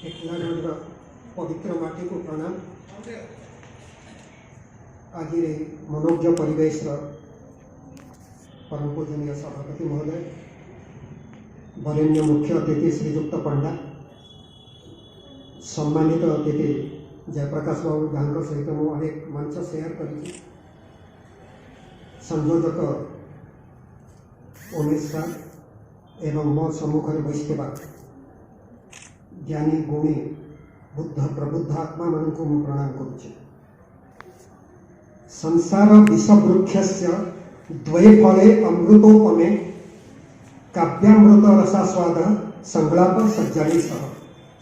टेक्नागढ़ पवित्र माटी को प्रणाम। आज मनोज्ञ परिवेश परम पूजनीय सभापति महोदय, वरेण्य मुख्य अतिथि श्रीजुक्त पंडा, सम्मानित अतिथि जयप्रकाश बाबू जहाँ सहित मु अनेक मंच शेयर कर संयोजक उमेश सार एवं मो सम्मुख में बसवा ज्ञानी गुणी बुद्ध प्रबुद्ध आत्मा मान को मु प्रणाम करुचे। संसार विषवृक्षस्य द्वये फले अमृतोपमे काव्यामृत रसास्वाद संगलाप सज्जानी सह।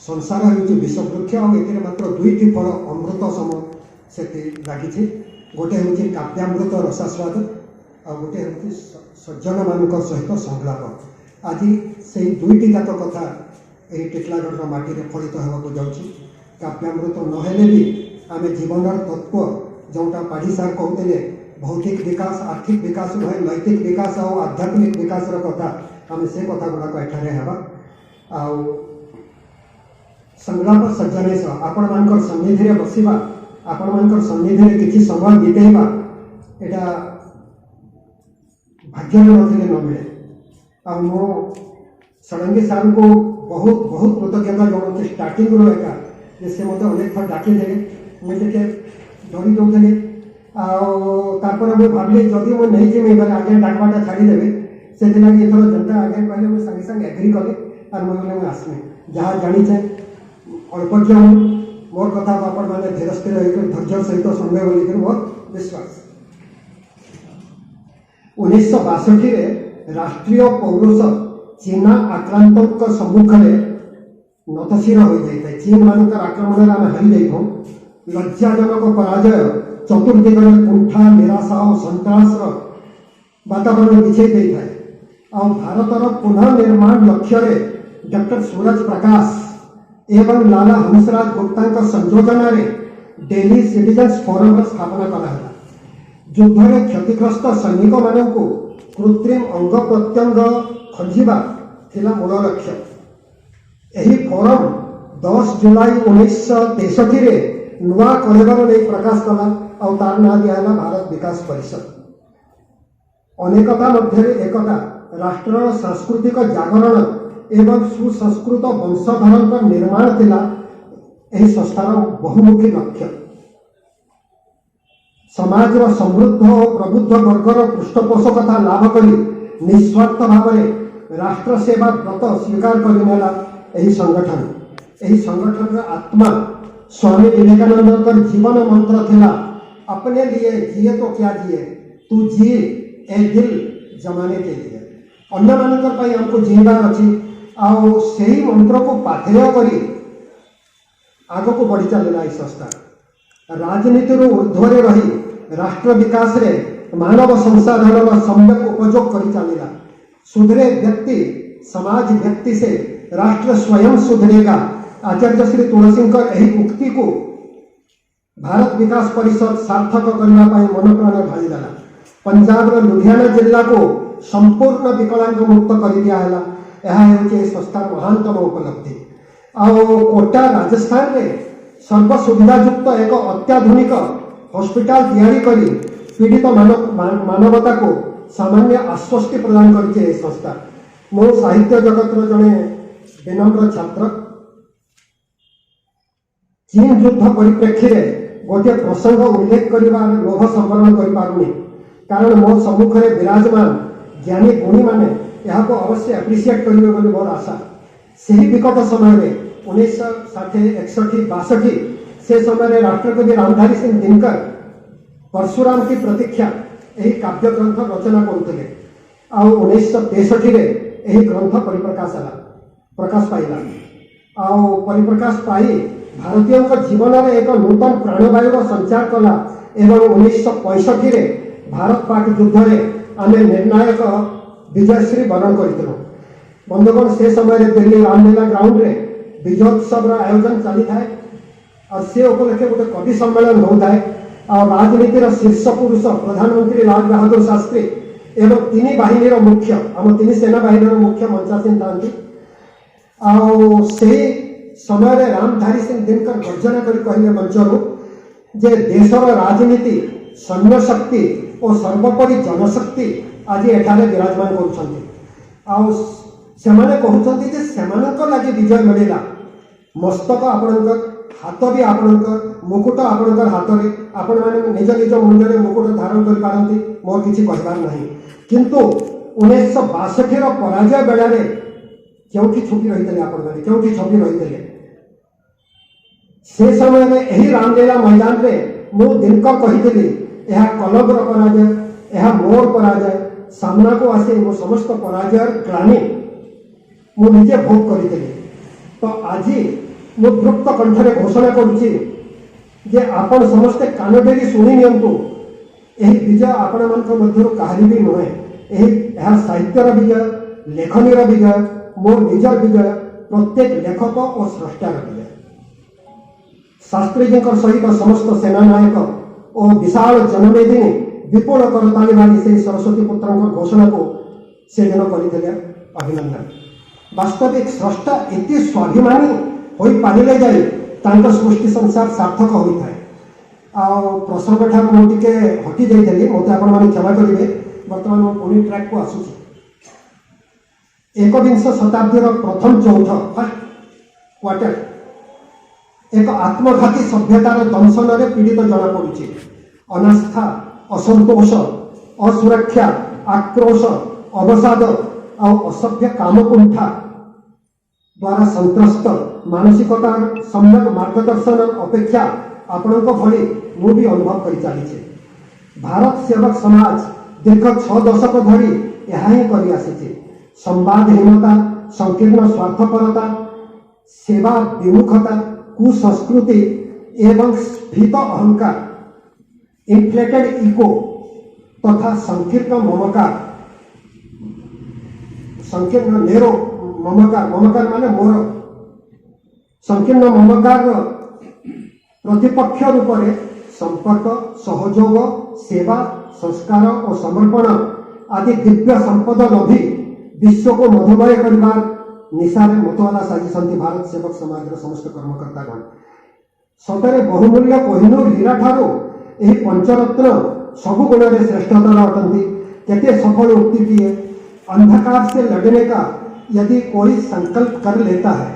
संसार हूँ विषवृक्ष और ये मात्र दुईटी फल अमृत सम से लगी। गोटे हूँ काव्यामृत रसास्वाद और गोटे हूँ सज्जन मान सहित संगलाप। आज से दुईटी जाक कथा यही टिटलागढ़ माटी में फलित होगा जाऊँगी। काव्यामृत नहेले भी आम जीवन तत्व जोटा पाढ़ी सार कहते भौतिक विकास आर्थिक विकास नुहे नैतिक विकास और आध्यात्मिक विकास कथा आम से कथा गुड़ाक एठारे हेबा। संग्राम सज्जनेश आपण मान सन्निधि में बसवा आपण मान सन्निधि में किसी समय बितेवा एटा भाग्य में नथिले न मिले। आ मो षडंगी सार को बहुत बहुत कृतज्ञता जनाऊँ। स्टार्टिंग रो एका से मत अनेक थर डाकी थे मुझे डरी जाऊे आपर मुझे भाविली जदि मुझे नहीं जी बोले आगे डाकवाटा छाड़देवे से लगे एथर जनता आगे कहले मुझे संगे संगे एग्री कले और मुझे आसमी जहाँ जाचे अल्पज्ञ हूँ मोर कथा आपण मैंने धीर स्थिर धैर्य सहित शुणवे बोलिक मोर विश्वास। 1962 राष्ट्रीय पौरुष चीना आक्रांतों सम्मुख में नतशिर हो जाए। चीन मानकर आक्रमण आम हारी जाइए। लज्जाजनक पराजय चतुर्दिग कुंठा निराशा और सन्तास वातावरण बिछे देता है। भारतर पुनः निर्माण लक्ष्य डॉक्टर सूरज प्रकाश एवं लाला हंसराज गुप्ता संयोजन डेली सिटीजन्स फोरम स्थापना कराला। युद्ध में क्षतिग्रस्त सैनिक मान कृत्रिम अंग प्रत्यंग खोजा थिला मूल लक्ष्य। यही फोरम 10 जुलाई 1963 नुआ कलेवर नहीं प्रकाश कला और तार ना दिया भारत विकास परिषद। अनेकता मध्य एकता राष्ट्र सांस्कृतिक जागरण एवं सुसंस्कृत वंशधर निर्माण थिला यही संस्थार बहुमुखी लक्ष्य। समाज समृद्ध और प्रबुद्ध वर्गर पृष्ठपोषकता लाभ करी निस्वार्थ भाव राष्ट्र सेवा व्रत स्वीकार करनेला यही संगठन। यही संगठन आत्मा स्वामी विवेकानंद का जीवन मंत्र थिला अपने लिए जिए तो क्या जिए तू जी ए दिल जमाने के लिए। अन्य मानकर हमको जीवार अच्छी आउ से मंत्र को पाथेय करी आग को बढ़ी चलला। संस्था राजनीति ऊर्ध्वे रही राष्ट्र विकास रे मानव संसाधन सम्यक उपयोग कर चलला। सुधरे व्यक्ति समाज व्यक्ति से राष्ट्र स्वयं सुधरेगा। आचार्य श्री तुलसी यही उक्ति को भारत विकास परिषद सार्थक करने मन प्राण ढालीदेला। पंजाब लुधियाना जिला को संपूर्ण विकलांग मुक्त कर दिया। यह संस्था महानतम उपलब्धि। कोटा राजस्थान में सर्व सुविधायुक्त एक अत्याधुनिक हॉस्पिटल तैयारी करी पीड़ित मानवता को सामान्य आश्वस्ति प्रदान कर संस्था। मो साहित्य जगत जड़े विनम्र छात्र। चीन युद्ध परिप्रेक्षी में गोटे प्रसंग उल्लेख करने लोभ संवरण करें कारण मो सम्मुख में विराजमान ज्ञानी गुणी मैंने यहाँ को अवश्य एप्रिशिएट करेंगे बोली मोर आशा। से ही विकट समय में 1960-61-62 से समय राष्ट्रपति रामधारी सिंह दिनकर परशुराम की प्रतीक्षा यही काव्य ग्रंथ रचना करुले। 1963 यही ग्रंथ प्रकाश पाइला। परिप्रकाश पाई भारतीय जीवन में एक नूतन प्राणवायु संचार कला एवं 1965 भारत पाक युद्ध में आम निर्णायक विजयश्री वरण कर। बंधुगण से समय दिल्ली रामलीला ग्राउंड रे विजयोत्सव आयोजन चली था और से उपलक्षे गोटे कवि सम्मेलन होता है। और राजनीतिर शीर्ष पुरुष प्रधानमंत्री लाल बहादुर शास्त्री एवं तीन बाहिनीर मुख्य आम तीन सेना बाहिनीर मुख्य मंचासीन था। समय रामधारी सिंह दिनकर गर्जना कर कहले मंचरू जे देशर राजनीति सैन्य शक्ति और सर्वोपरि जनशक्ति आज एठारे विराजमान कर लगे विजय मिलला मस्तक आपणकर हाथ भी आपणकर मुकुट आपणकर हाथ में आपण मैंने निज निज मुंडे मुकुट धारण कर पारती मोर किसी कहबार नहीं किंतु 1962 पराजय बेलारे क्योंकि छुपी रही आपण क्योंकि छुपी रही से समय में यही रामलीला मैदान में मु दिनकर कही यह कलब्र पराजय यह मोर पराजय सामना को आसे मो समस्त पराजय ग्लानि मु निजे भोग करी तो आज मु तृप्त कंठरे घोषणा करुच्ची जे आपण समस्ते कान डेरी शुणी नियंतु यही विजय आपण मान मध्य कहानी भी नुहे यह साहित्यर विजय लेखनीर विजय मो निजर विजय प्रत्येक लेखक और स्रष्टार विजय शास्त्री सहित समस्त सेनानायक और विशाल जनमेदिनी विपुल करताली मारी से सरस्वती पुत्र घोषणा को से दिन करते अभिनंदन वास्तविक स्रष्टा एत स्वाभिमानी हो पारे जाए सृष्टि संसार सार्थक होता है प्रसंग ठार मुझे हटि जाइए मत आप क्षमा करेंगे बर्तमान पुणी ट्रैक को आसूची एकविंश शताब्दीर प्रथम चौथ फर्स्ट क्वार्टर एक आत्मघाती सभ्यतार दंशन में पीड़ित जना पड़ी अनास्था असंतोष असुरक्षा आक्रोश अवसाद और असभ्य कामकुंठा द्वारा संत्रस्त मानसिकता सम्यक मार्गदर्शन अपेक्षा आपण भली मु भी अनुभव कर चली भारत सेवक समाज दीर्घ 6 दशक धरी यह ही कर संवादहीनता संकीर्ण स्वार्थपरता सेवा विमुखता कुसंस्कृति एवं स्फीत अहंकार इन्फ्लेटेड इको तथा संकीर्ण ममकार संकीर्ण नेरो ममकार ममकार माने मोर संकीर्ण ममकार प्रतिपक्ष रूप में संपर्क सहयोग सेवा संस्कार और समर्पण आदि दिव्य संपद लभी विश्व को मधुमय करने निशारे मतवाला साजिशंती भारत सेवक समाज समस्त कर्मकर्तागण सतरे बहुमूल्य कोहिनूर हीरा ठारू यही पंचरत्न सबु गुण में श्रेष्ठतर अटंती केते सफल उक्ति अंधकार से लड़ने का यदि कोई संकल्प कर लेता है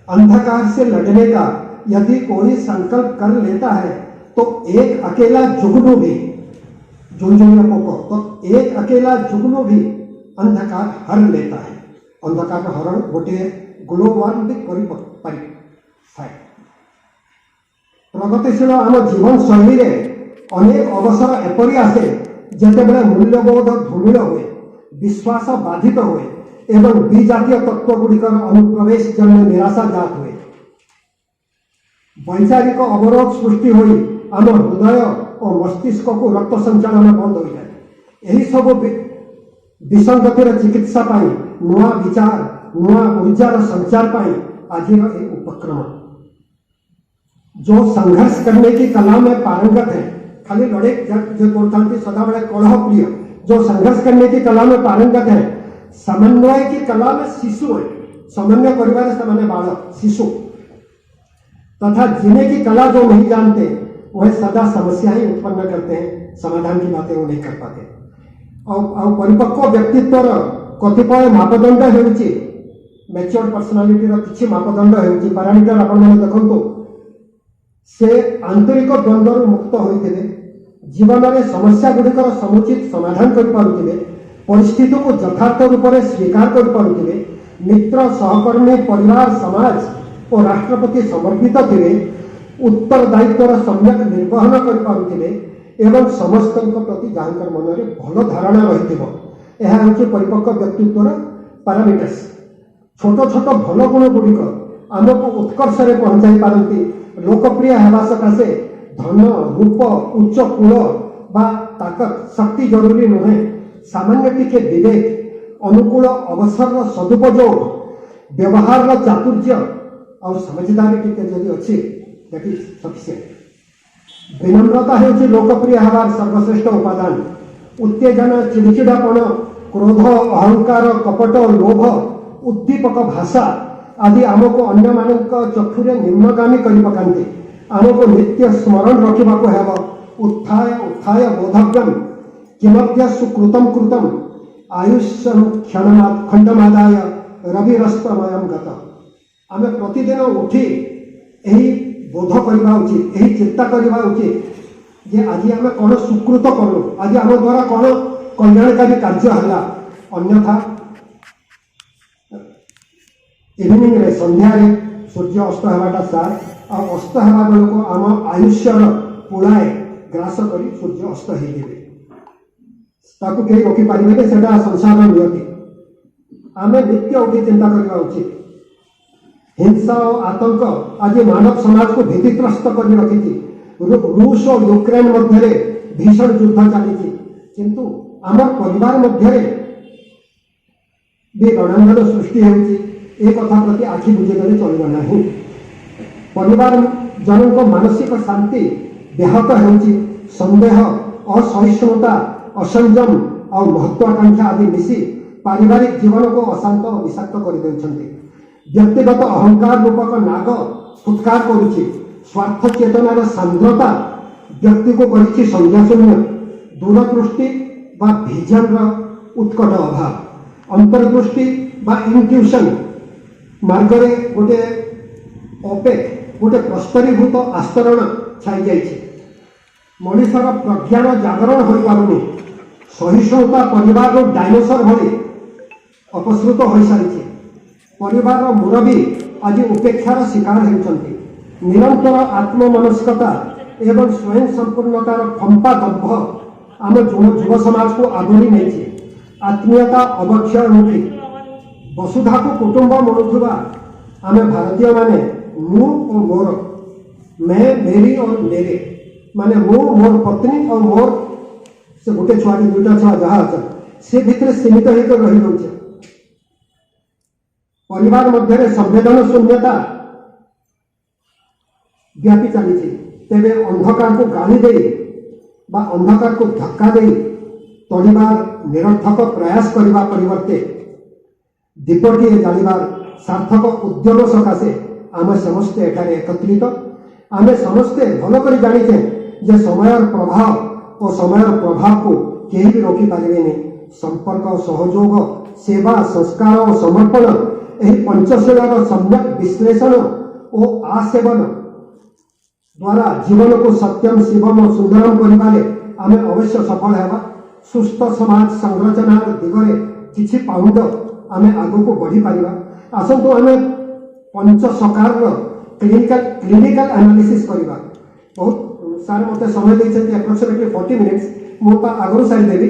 अंधकार से लड़ने का यदि कोई संकल्प कर लेता है तो एक अकेला जुगनू भी तो एक अकेला जुगनू भी अंधकार हर लेता है अंधकार हरण गोटे ग्लोबाल प्रगतिशील आम जीवन शैली रे अनेक अवसर एपरी आसे जेतेबेले मूल्यबोध धूमिल हुए विश्वास बाधित हुए एवं विजातीय तत्व गुड़िकर अनुप्रवेश जन्य निराशा जात हुए वैचारिक अवरोध सृष्टि हुई आम हृदय और मस्तिष्क को रक्त संचालन बंद हो जाए यही सब विसंगतिर चिकित्सा पाई नुआ विचार नुआ ऊर्जार संचार पाई आज उपक्रम जो संघर्ष करने की कला में पारंगत है खाली लड़े जो बोलते सदाबले कलह प्रिय जो संघर्ष करने की कला में पारंगत है समन्वय की कला में शिशु है समन्वय परिवार से बालक शिशु तथा जीने की कला जो नहीं जानते वह सदा समस्या ही उत्पन्न करते हैं समाधान की बातें वो नहीं कर पाते और परिपक्व व्यक्तित्व कतिपय मापदंड होउची मैच्योर पर्सनालिटी किसी मापदंड होउची पैरामीटर आपण माने देखंतु से आंतरिक द्वंद्व मुक्त होइथिबे जीवन में समस्या गुड़िकर समुचित समाधान कर पारुथिबे परिस्थिति को यथार्थ रूप में स्वीकार कर पारुथिबे मित्र सहकर्मी परिवार समाज और राष्ट्रपति समर्पित थे उत्तरदायित्वर सम्यक निर्वहन कर पारुथिबे एवं समस्त प्रति जहाँकर मन में भल धारणा रही परिपक्व व्यक्तित्वर पैरामीटर्स छोट छोट भल गुण गुड़िक आमको उत्कर्ष पहुंचाई पारती लोकप्रिय होगा सकाशे धन रूप उच्च कूल बा ताकत शक्ति जरूरी नुहे सामान्य टिके विवेक अनुकूल अवसर सदुपयोग व्यवहार चातुर्य और समझदारी टिके जदि अच्छी दैट इज सफिशिएंट विनम्रता होची लोकप्रिय हवार सर्वश्रेष्ठ उपादान उत्तेजना चिड़चिड़ापण क्रोध अहंकार कपट लोभ उद्दीपक भाषा आदि आमको अन्य मानक चक्षुरे निम्नगामी कर पकाते आमको नित्य स्मरण रखा हेब उत्थाय उत्थाय बोधव्यम किमद्य सुकृतम कृतम आयुष्यम क्षण खंडमादाय रविरस्तमयम गत आम प्रतिदिन उठी यही बोध करवा उचित यही चिंता करवा उचित जे आज आम कौन सुकृत कलु आज आम द्वारा कौन कल्याणकारी कार्य है अन्यथा इवनिंग रे संध्या रे सूर्य अस्त होगाटा सार आ अस्त होगा बेल को आम आयुष्यर पुलाए ग्रास कर सूर्य अस्त होदेवे ताकू कहीं रोकीपारे से संसार नियति आम नित्य उठी चिंता करवा उचित हिंसा और आतंक आज मानव समाज को भीतित्रस्त कर रखी रूस और यूक्रेन मध्य भीषण युद्ध चली किंतु आम परिवार मध्य भी रणांगन सृष्टि होती कथा प्रति आखि बुझेगले चलना नहीं परिवार जनों मानसिक शांति व्याहत होती संदेह असहिष्णुता असंयम और महत्वाकांक्षा आदि मिसी पारिवारिक जीवन को अशांत और विषाक्त कर देउछन्ति व्यक्तिगत अहंकार रूपक नाग फुत्कार करुछि स्वार्थ चेतनार सांद्रता व्यक्ति को करिछि संज्ञाशून्य दूरदृष्टि बा विजन उत्कट अभाव अंतर्दृष्टि बा इंट्यूशन मार्गरे गोटे अपेक गोटे प्रस्तरीभूत आस्तरण छाई जाइछि मनुष्यर प्रज्ञान जागरण हो पारुनी सहिष्णुता परिवार डायनोसर भली अपसृत हो सारी परिवार मुरबी आज उपेक्षार शिकार होती निरंतर आत्ममनस्कता एवं स्वयं संपूर्णतार फंपा दंभ आम युव समाज को आदरी नहीं आत्मीयता अवक्षयमुखी वसुधा को कुटुंब मनुवा आम भारतीय माने मु और मोर मैं मेरी और मेरे माने मु मोर पत्नी और मोर से गोटे छुआ दुईटा छुआ जहाँ अच्छा से भितर सीमित होकर रही जाऊे परिवार मध्य संवेदन शून्यता व्यापी चली तेरे अंधकार को गाली दे बा अंधकार को धक्का दे तोड़बार निरर्थक प्रयास करने परिवर्ते दीपटी जालिबार सार्थक उद्यम सकाशे आम समस्ते एठारे एकत्रित आम समस्ते भल कर जाचे जे समय प्रभाव और समय प्रभाव को कहीं भी रोकी पारे संपर्क सहयोग सेवा संस्कार और समर्पण यही पंचशीलर सम्यक विश्लेषण और आसेवन द्वारा जीवन को सत्यम शिवम और सुंदरम करें आम अवश्य सफल होगा सुस्थ समाज संरचना दिगरे किछि पाउंड आम आग को बढ़ी पार आसतु आम पंच सकार क्लिनिकल एनालिसिस करवा बहुत सार मत समय देते अप्रोक्सीमेटली 40 मिनिट्स मुझे आगु सारी देवी